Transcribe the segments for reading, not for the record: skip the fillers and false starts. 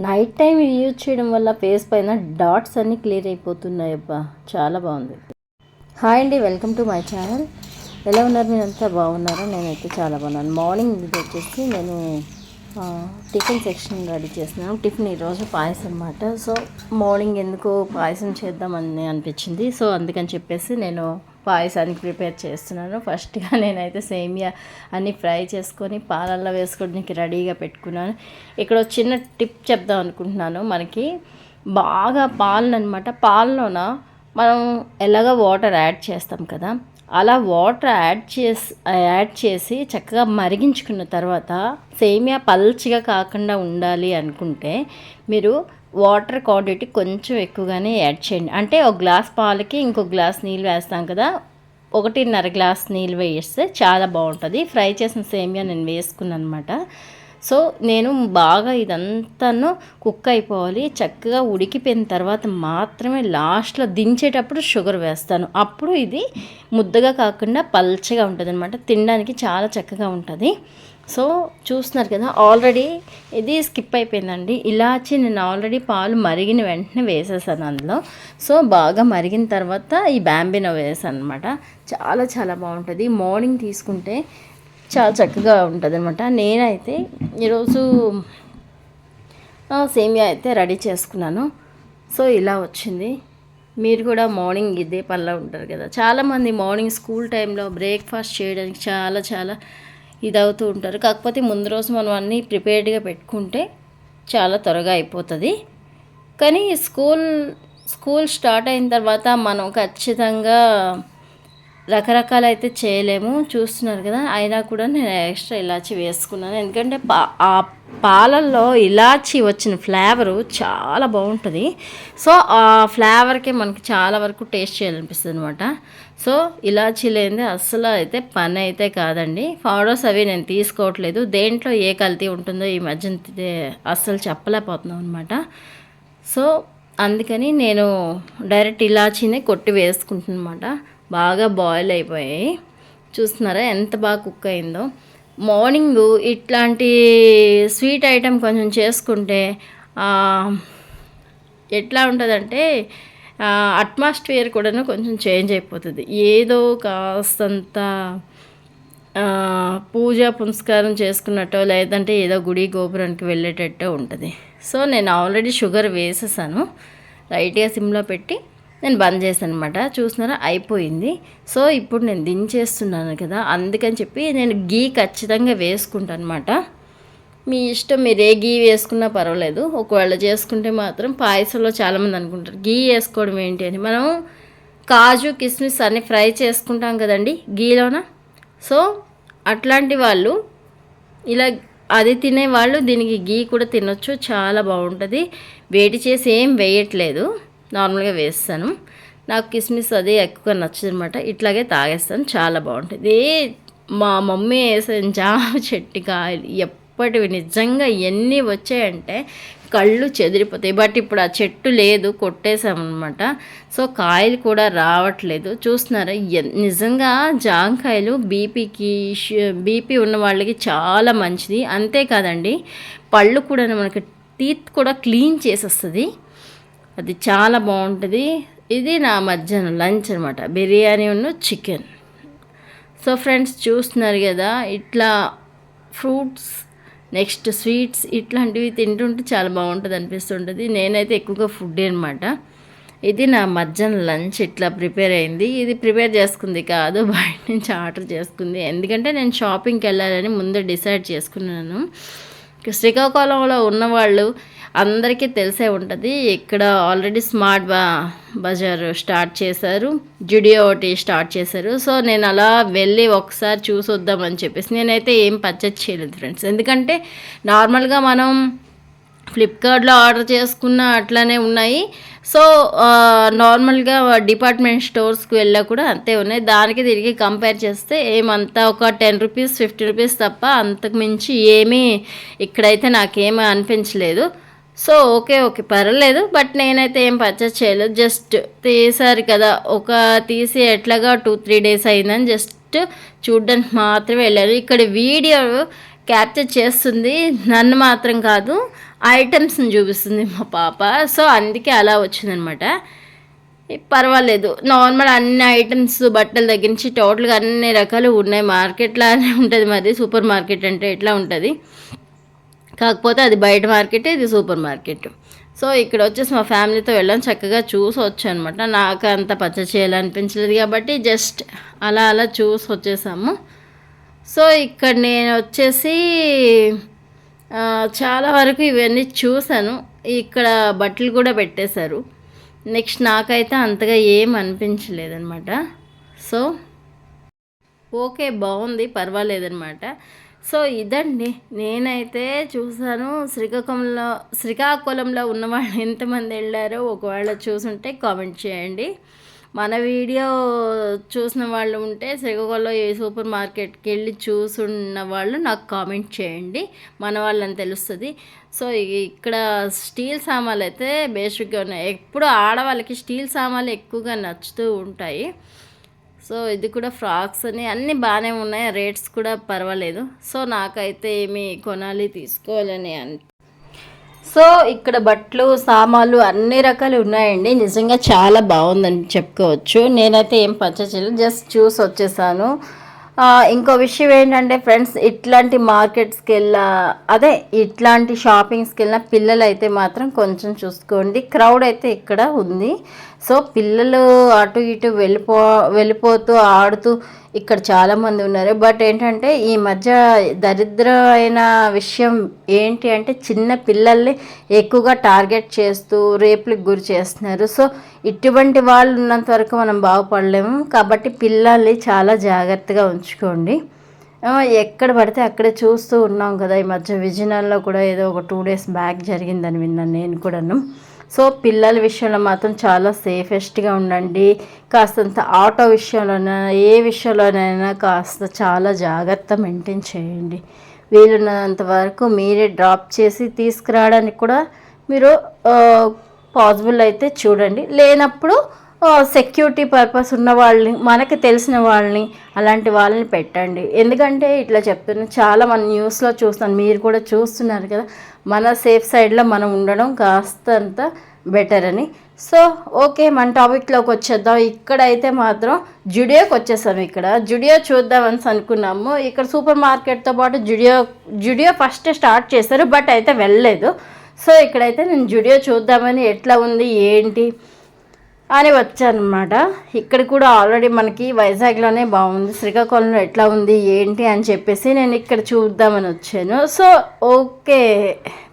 Night time use చేయడం వల్ల face పైన డాట్స్ అన్నీ క్లియర్ అయిపోతున్నాయి. అబ్బా చాలా బాగుంది. హాయ్ అండి, వెల్కమ్ టు మై ఛానల్. ఎలా ఉన్నారు? మీరంతా బాగున్నారా? నేనైతే చాలా బాగున్నాను. మార్నింగ్ ఇది వచ్చేసి నేను టిఫిన్ సెక్షన్ రెడీ చేస్తున్నాను. టిఫిన్ ఈరోజు పాయసం అన్నమాట. సో మార్నింగ్ ఎందుకు పాయసం చేద్దామని అనిపించింది. సో అందుకని చెప్పేసి నేను పాయసానికి ప్రిపేర్ చేస్తున్నాను. ఫస్ట్గా నేనైతే సేమియా అన్నీ ఫ్రై చేసుకొని పాలల్లో వేసుకోవడానికి రెడీగా పెట్టుకున్నాను. ఇక్కడ చిన్న టిప్ చెప్దాం అనుకుంటున్నాను. మనకి బాగా పాలు అనమాట, పాలలోన మనం ఎలాగ వాటర్ యాడ్ చేస్తాం కదా, అలా వాటర్ యాడ్ చేసి చక్కగా మరిగించుకున్న తర్వాత సేమియా పల్చగా కాకుండా ఉండాలి అనుకుంటే మీరు వాటర్ క్వాంటిటీ కొంచెం ఎక్కువగానే యాడ్ చేయండి. అంటే ఒక గ్లాస్ పాలకి ఇంకో గ్లాస్ నీళ్ళు వేస్తాం కదా, 1.5 గ్లాస్ నీళ్ళు వేస్తే చాలా బాగుంటుంది. ఫ్రై చేసిన సేమియా నేను వేసుకున్నాను అనమాట. సో నేను బాగా ఇదంతాను కుక్ అయిపోవాలి. చక్కగా ఉడికిపోయిన తర్వాత మాత్రమే లాస్ట్లో దించేటప్పుడు షుగర్ వేస్తాను. అప్పుడు ఇది ముద్దగా కాకుండా పల్చగా ఉంటుంది అనమాట. తినడానికి చాలా చక్కగా ఉంటుంది. సో చూస్తున్నారు కదా, ఆల్రెడీ ఇది స్కిప్ అయిపోయిందండి. ఇలాచి నేను ఆల్రెడీ పాలు మరిగిన వెంటనే వేసేసాను అందులో. సో బాగా మరిగిన తర్వాత ఈ బ్యాంబినో వేసాను అనమాట. చాలా చాలా బాగుంటుంది. మార్నింగ్ తీసుకుంటే చాలా చక్కగా ఉంటుంది అనమాట. నేనైతే ఈరోజు సేమియా అయితే రెడీ చేసుకున్నాను. సో ఇలా వచ్చింది. మీరు కూడా మార్నింగ్ ఇదే పనిలో ఉంటారు కదా. చాలామంది మార్నింగ్ స్కూల్ టైంలో బ్రేక్ఫాస్ట్ చేయడానికి చాలా చాలా ఇదవుతూ ఉంటారు. కాకపోతే ముందు రోజు మనం అన్నీ ప్రిపేర్డ్గా పెట్టుకుంటే చాలా త్వరగా అయిపోతుంది. కానీ స్కూల్ స్టార్ట్ అయిన తర్వాత మనం ఖచ్చితంగా రకరకాలైతే చేయలేము. చూస్తున్నారు కదా, అయినా కూడా నేను ఎక్స్ట్రా ఇలాచి వేసుకున్నాను. ఎందుకంటే ఆ పాలల్లో ఇలాచి వచ్చిన ఫ్లేవరు చాలా బాగుంటుంది. సో ఆ ఫ్లేవర్కే మనకి చాలా వరకు టేస్ట్ చేయాలనిపిస్తుంది అనమాట. సో ఇలాచి లేనిదే అస్సలు అయితే పని అయితే కాదండి. పౌడర్స్ అవి నేను తీసుకోవట్లేదు. దేంట్లో ఏ కల్తీ ఉంటుందో ఈ మధ్య అస్సలు చెప్పలేకపోతున్నాం అనమాట. సో అందుకని నేను డైరెక్ట్ ఇలాచీనే కొట్టి వేసుకుంటున్నాను అనమాట. బాగా బాయిల్ అయిపోయాయి. చూస్తున్నారా ఎంత బాగా కుక్ అయిందో. మార్నింగ్ ఇట్లాంటి స్వీట్ ఐటెం కొంచెం చేసుకుంటే ఎట్లా ఉంటుందంటే అట్మాస్ఫియర్ కూడా కొంచెం చేంజ్ అయిపోతుంది. ఏదో కాస్తంత పూజ పునస్కారం చేసుకున్నట్టో లేదంటే ఏదో గుడి గోపురానికి వెళ్ళేటట్టో ఉంటుంది. సో నేను ఆల్రెడీ షుగర్ వేసేసాను. లైట్గా సిమ్లో పెట్టి నేను బంద్ చేశాను అనమాట. చూస్తున్నారా అయిపోయింది. సో ఇప్పుడు నేను దించేస్తున్నాను కదా, అందుకని చెప్పి నేను గీ ఖచ్చితంగా వేసుకుంటాను అనమాట. మీ ఇష్టం, మీరు ఏ గీ వేసుకున్నా పర్వాలేదు. ఒకవేళ చేసుకుంటే మాత్రం పాయసంలో చాలామంది అనుకుంటారు గీ వేసుకోవడం ఏంటి అని. మనం కాజు కిస్మిస్ అన్నీ ఫ్రై చేసుకుంటాం కదండి గీలోన. సో అట్లాంటి వాళ్ళు ఇలా అది తినేవాళ్ళు దీనికి గీ కూడా తినొచ్చు. చాలా బాగుంటుంది. వేడి చేసి ఏం వేయట్లేదు, నార్మల్గా వేస్తాను. నాకు కిస్మిస్ అది ఎక్కువ నచ్చదు అనమాట. ఇట్లాగే తాగేస్తాను, చాలా బాగుంటుంది. మా మమ్మీ వేసిన జామ చెట్టు కాయలు ఎప్పటివి నిజంగా ఎన్ని వచ్చాయంటే కళ్ళు చెదిరిపోతాయి. బట్ ఇప్పుడు ఆ చెట్టు లేదు, కొట్టేసామన్నమాట. సో కాయలు కూడా రావట్లేదు. చూస్తున్నారా, నిజంగా జాంకాయలు బీపీ ఉన్న వాళ్ళకి చాలా మంచిది. అంతేకాదండి, పళ్ళు కూడా మనకి టీత్ కూడా క్లీన్ చేసేస్తుంది. అది చాలా బాగుంటుంది. ఇది నా మధ్యాహ్నం లంచ్ అనమాట, బిర్యానీ ఉన్న చికెన్. సో ఫ్రెండ్స్ చూస్తున్నారు కదా, ఇట్లా ఫ్రూట్స్ నెక్స్ట్ స్వీట్స్ ఇట్లాంటివి తింటుంటే చాలా బాగుంటుంది అనిపిస్తుంటుంది. నేనైతే ఎక్కువగా ఫుడ్ అనమాట. ఇది నా మధ్యాహ్నం లంచ్ ఇట్లా ప్రిపేర్ అయింది. ఇది ప్రిపేర్ చేసుకుంది కాదు, బయట నుంచి ఆర్డర్ చేసుకుంది. ఎందుకంటే నేను షాపింగ్కి వెళ్ళాలని ముందే డిసైడ్ చేసుకున్నాను. శ్రీకాకుళంలో ఉన్నవాళ్ళు అందరికీ తెలిసే ఉంటుంది. ఇక్కడ ఆల్రెడీ స్మార్ట్ బజార్ స్టార్ట్ చేశారు, జుడియో ఒకటి స్టార్ట్ చేశారు. సో నేను అలా వెళ్ళి ఒకసారి చూసి వద్దామని చెప్పేసి నేనైతే ఏం పర్చేజ్ చేయలేదు ఫ్రెండ్స్. ఎందుకంటే నార్మల్గా మనం ఫ్లిప్కార్ట్లో ఆర్డర్ చేసుకున్న అట్లానే ఉన్నాయి. సో నార్మల్గా డిపార్ట్మెంట్ స్టోర్స్కి వెళ్ళా కూడా అంతే ఉన్నాయి. దానికి తిరిగి కంపేర్ చేస్తే ఏమంతా ఒక 10 రూపీస్ 50 రూపీస్ తప్ప అంతకు మించి ఏమీ ఇక్కడైతే నాకేమీ అనిపించలేదు. సో ఓకే పర్వాలేదు. బట్ నేనైతే ఏం పర్చేస్ చేయలేదు. జస్ట్ తీసారు కదా, తీసి ఎట్లాగా 2-3 డేస్ అయిందని జస్ట్ చూడడానికి మాత్రమే వెళ్ళాను. ఇక్కడ వీడియో క్యాప్చర్ చేస్తుంది నన్ను మాత్రం కాదు, ఐటమ్స్ని చూపిస్తుంది మా పాప. సో అందుకే అలా వచ్చిందనమాట. పర్వాలేదు, నార్మల్ అన్ని ఐటమ్స్ బట్టల దగ్గర నుంచి టోటల్గా అన్ని రకాలు ఉన్నాయి. మార్కెట్లానే ఉంటుంది, మరి సూపర్ మార్కెట్ అంటే ఎట్లా ఉంటుంది, కాకపోతే అది బయట మార్కెట్, ఇది సూపర్ మార్కెట్. సో ఇక్కడ వచ్చేసి మా ఫ్యామిలీతో వెళ్ళాం, చక్కగా చూసి వచ్చాను అనమాట. నాకు అంత పచ్చడి చేయాలనిపించలేదు కాబట్టి జస్ట్ అలా అలా చూసి వచ్చేసాము. సో ఇక్కడ నేను వచ్చేసి చాలా వరకు ఇవన్నీ చూశాను. ఇక్కడ బట్టలు కూడా పెట్టేశారు. నెక్స్ట్ నాకైతే అంతగా ఏం అనిపించలేదన్నమాట. సో ఓకే, బాగుంది, పర్వాలేదన్నమాట. సో ఇదండి, నేనైతే చూసాను. శ్రీకాకుళంలో ఉన్నవాళ్ళు ఎంతమంది వెళ్ళారో ఒకవేళ చూసుంటే కామెంట్ చేయండి. మన వీడియో చూసిన వాళ్ళు ఉంటే శ్రీకాకుళంలో ఏ సూపర్ మార్కెట్కి వెళ్ళి చూసున్న వాళ్ళు నాకు కామెంట్ చేయండి, మన వాళ్ళని తెలుస్తుంది. సో ఇక్కడ స్టీల్ సామాన్లు అయితే బేసిక్గా ఉన్నాయి. ఎప్పుడు ఆడవాళ్ళకి స్టీల్ సామాన్లు ఎక్కువగా నచ్చుతూ ఉంటాయి. సో ఇది కూడా ఫ్రాక్స్ అని అన్నీ బాగానే ఉన్నాయి, రేట్స్ కూడా పర్వాలేదు. సో నాకైతే ఏమి కొనాలి, తీసుకోవాలని సో ఇక్కడ బట్టలు సామాన్లు అన్ని రకాలు ఉన్నాయండి. నిజంగా చాలా బాగుందని చెప్పుకోవచ్చు. నేనైతే ఏం పర్చేస్ చేయలేదు, జస్ట్ చూసి వచ్చేసాను. ఇంకో విషయం ఏంటంటే ఫ్రెండ్స్, ఇట్లాంటి మార్కెట్స్కి ఇట్లాంటి షాపింగ్స్కి వెళ్ళిన పిల్లలు అయితే మాత్రం కొంచెం చూసుకోండి. క్రౌడ్ అయితే ఇక్కడ ఉంది. సో పిల్లలు అటు ఇటు వెళ్ళిపోతూ ఆడుతూ ఇక్కడ చాలామంది ఉన్నారు. బట్ ఏంటంటే ఈ మధ్య దరిద్రమైన విషయం ఏంటి అంటే చిన్న పిల్లల్ని ఎక్కువగా టార్గెట్ చేస్తూ రేపులకు గురి చేస్తున్నారు. సో ఇటువంటి వాళ్ళు ఉన్నంత వరకు మనం బాగుపడలేము. కాబట్టి పిల్లల్ని చాలా జాగ్రత్తగా ఉంచుకోండి. ఎక్కడ పడితే అక్కడే చూస్తూ ఉన్నాం కదా. ఈ మధ్య విజయనగరంలో కూడా ఏదో ఒక 2 days బ్యాక్ జరిగిందని విన్నాను నేను కూడాను. సో పిల్లల విషయంలో మాత్రం చాలా సేఫెస్ట్గా ఉండండి. కాస్తంత ఆటో విషయంలోనైనా ఏ విషయంలోనైనా కాస్త చాలా జాగ్రత్త మెయింటైన్ చేయండి. వీలున్నంత వరకు మీరే డ్రాప్ చేసి తీసుకురావడానికి కూడా మీరు పాసిబుల్ అయితే చూడండి. లేనప్పుడు సెక్యూరిటీ పర్పస్ ఉన్న వాళ్ళని, మనకి తెలిసిన వాళ్ళని, అలాంటి వాళ్ళని పెట్టండి. ఎందుకంటే ఇట్లా చెప్తున్నాను, చాలా మన న్యూస్లో చూస్తాను, మీరు కూడా చూస్తున్నారు కదా. మన సేఫ్ సైడ్లో మనం ఉండడం కాస్తంత బెటర్ అని. సో ఓకే, మన టాపిక్లోకి వచ్చేద్దాం. ఇక్కడైతే మాత్రం జుడియోకి వచ్చేసాము. ఇక్కడ జుడియో చూద్దామని అనుకున్నాము. ఇక్కడ సూపర్ మార్కెట్తో పాటు జుడియో ఫస్ట్ స్టార్ట్ చేశారు, బట్ అయితే వెళ్ళలేదు. సో ఇక్కడైతే నేను జుడియో చూద్దామని ఎట్లా ఉంది ఏంటి అని వచ్చానమాట. ఇక్కడ కూడా ఆల్రెడీ మనకి వైజాగ్లోనే బాగుంది, శ్రీకాకుళంలో ఎట్లా ఉంది ఏంటి అని చెప్పేసి నేను ఇక్కడ చూద్దామని వచ్చాను. సో ఓకే,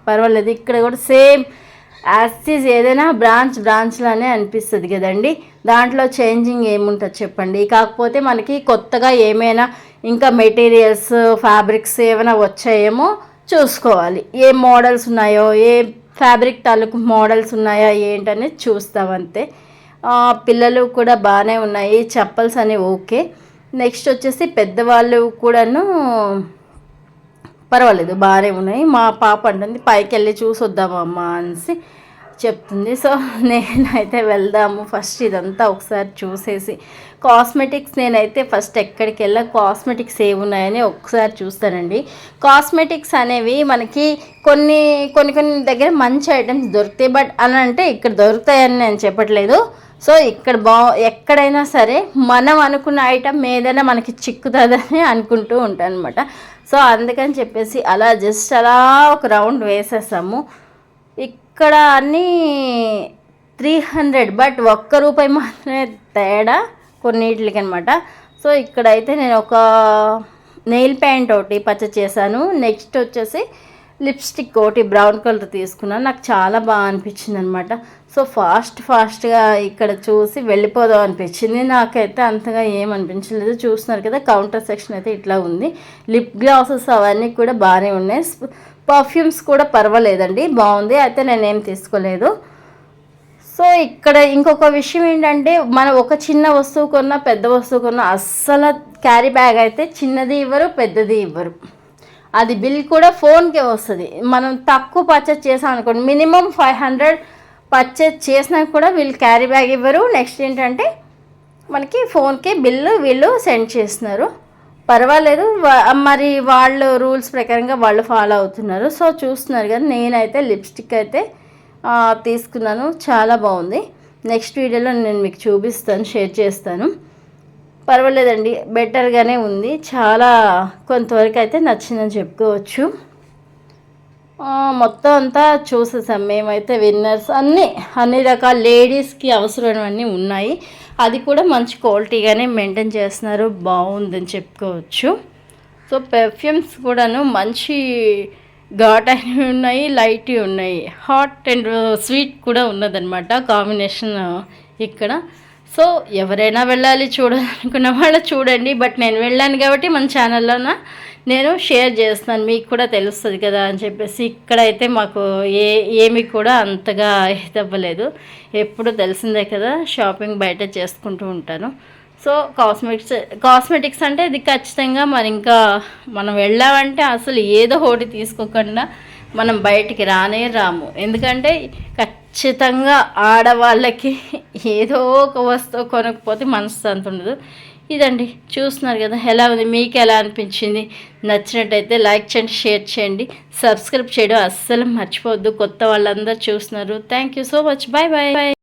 పర్వాలేదు. ఇక్కడ కూడా సేమ్ యాక్సిస్ ఏదైనా బ్రాంచ్లానే అనిపిస్తుంది కదండి. దాంట్లో చేంజింగ్ ఏముంటుంది చెప్పండి. కాకపోతే మనకి కొత్తగా ఏమైనా ఇంకా మెటీరియల్స్, ఫ్యాబ్రిక్స్ ఏమైనా వచ్చాయేమో చూసుకోవాలి. ఏ మోడల్స్ ఉన్నాయో, ఏ ఫ్యాబ్రిక్ తాలూకు మోడల్స్ ఉన్నాయా ఏంటనేది చూస్తామంతే. పిల్లలు కూడా బాగానే ఉన్నాయి, చెప్పల్స్ అనేవి ఓకే. నెక్స్ట్ వచ్చేసి పెద్దవాళ్ళు కూడాను పర్వాలేదు, బాగానే ఉన్నాయి. మా పాప అంటుంది పైకి వెళ్ళి చూసి వద్దామమ్మా అనేసి చెప్తుంది. సో నేనైతే వెళ్దాము, ఫస్ట్ ఇదంతా ఒకసారి చూసేసి కాస్మెటిక్స్ నేనైతే ఫస్ట్ ఎక్కడికి వెళ్ళా కాస్మెటిక్స్ ఏమున్నాయని ఒకసారి చూస్తానండి. కాస్మెటిక్స్ అనేవి మనకి కొన్ని దగ్గర మంచి ఐటమ్స్ దొరుకుతాయి, బట్ అని అంటే ఇక్కడ దొరుకుతాయని నేను చెప్పట్లేదు. సో ఇక్కడ ఎక్కడైనా సరే మనం అనుకున్న ఐటమ్ ఏదైనా మనకి చిక్కుతుందని అనుకుంటూ ఉంటాను అనమాట. సో అందుకని చెప్పేసి అలా జస్ట్ అలా ఒక రౌండ్ వేసేసాము. ఇక్కడ అన్నీ 300, బట్ ₹1 మాత్రమే తేడా కొన్నిటికి అనమాట. సో ఇక్కడైతే నేను ఒక నెయిల్ పెయింట్ ఒకటి పర్చేస్ చేశాను. నెక్స్ట్ వచ్చేసి లిప్స్టిక్ ఒకటి బ్రౌన్ కలర్ తీసుకున్నాను. నాకు చాలా బాగా అనిపించింది అనమాట. సో ఫాస్ట్గా ఇక్కడ చూసి వెళ్ళిపోదాం అనిపించింది. నాకైతే అంతగా ఏమనిపించలేదు. చూస్తున్నారు కదా, కౌంటర్ సెక్షన్ అయితే ఇట్లా ఉంది. లిప్ గ్లాసెస్ అవన్నీ కూడా బాగానే ఉన్నాయి. పర్ఫ్యూమ్స్ కూడా పర్వాలేదండి, బాగుంది. అయితే నేనేం తీసుకోలేదు. సో ఇక్కడ ఇంకొక విషయం ఏంటంటే, మనం ఒక చిన్న వస్తువు కొన్నా పెద్ద వస్తువు కొన్నా అస్సలు క్యారీ బ్యాగ్ అయితే చిన్నది ఇవ్వరు, పెద్దది ఇవ్వరు. అది బిల్ కూడా ఫోన్కే వస్తుంది. మనం తక్కువ పర్చేస్ చేసాం అనుకోండి, మినిమం 500 పర్చేస్ చేసినా కూడా వీళ్ళు క్యారీ బ్యాగ్ ఇవ్వరు. నెక్స్ట్ ఏంటంటే మనకి ఫోన్కే బిల్లు వీళ్ళు సెండ్ చేస్తున్నారు. పర్వాలేదు, మరి వాళ్ళు రూల్స్ ప్రకారంగా వాళ్ళు ఫాలో అవుతున్నారు. సో చూస్తున్నారు కానీ నేనైతే లిప్స్టిక్ అయితే తీసుకున్నాను, చాలా బాగుంది. నెక్స్ట్ వీడియోలో నేను మీకు చూపిస్తాను, షేర్ చేస్తాను. పర్వాలేదండి, బెటర్గానే ఉంది, చాలా కొంతవరకు అయితే నచ్చిందని చెప్పుకోవచ్చు. మొత్తం అంతా చూసేసాం మేమైతే. విన్నర్స్ అన్ని రకాల లేడీస్కి అవసరమైనవన్నీ ఉన్నాయి. అది కూడా మంచి క్వాలిటీగానే మెయింటైన్ చేస్తున్నారు, బాగుందని చెప్పుకోవచ్చు. సో పెర్ఫ్యూమ్స్ కూడాను మంచి ఘాట్ అయినవి ఉన్నాయి, లైట్ ఉన్నాయి, హాట్ అండ్ స్వీట్ కూడా ఉన్నదన్నమాట కాంబినేషన్ ఇక్కడ. సో ఎవరైనా వెళ్ళాలి చూడాలనుకున్న వాళ్ళు చూడండి. బట్ నేను వెళ్ళాను కాబట్టి మన ఛానల్లోన నేను షేర్ చేస్తాను, మీకు కూడా తెలుస్తుంది కదా అని చెప్పేసి. ఇక్కడైతే మాకు ఏమి కూడా అంతగా ఇదవ్వలేదు. ఎప్పుడు తెలిసిందే కదా, షాపింగ్ బయట చేసుకుంటూ ఉంటాను. సో కాస్మెటిక్స్ అంటే ఇది ఖచ్చితంగా మరి ఇంకా మనం వెళ్ళామంటే అసలు ఏదో ఒకటి తీసుకోకుండా మనం బయటికి రాము. ఎందుకంటే ఖచ్చితంగా ఆడవాళ్ళకి ఏదో ఒక వస్తువు కొనకపోతే మనశ్శాంతి ఉండదు. ఇదండి, చూస్తున్నారు కదా ఎలా ఉంది, మీకు ఎలా అనిపించింది? నచ్చినట్టయితే లైక్ చేయండి, షేర్ చేయండి, సబ్స్క్రైబ్ చేయడం అస్సలు మర్చిపోవద్దు. కొత్త వాళ్ళందరూ చూస్తున్నారు. Thank you so much. Bye bye.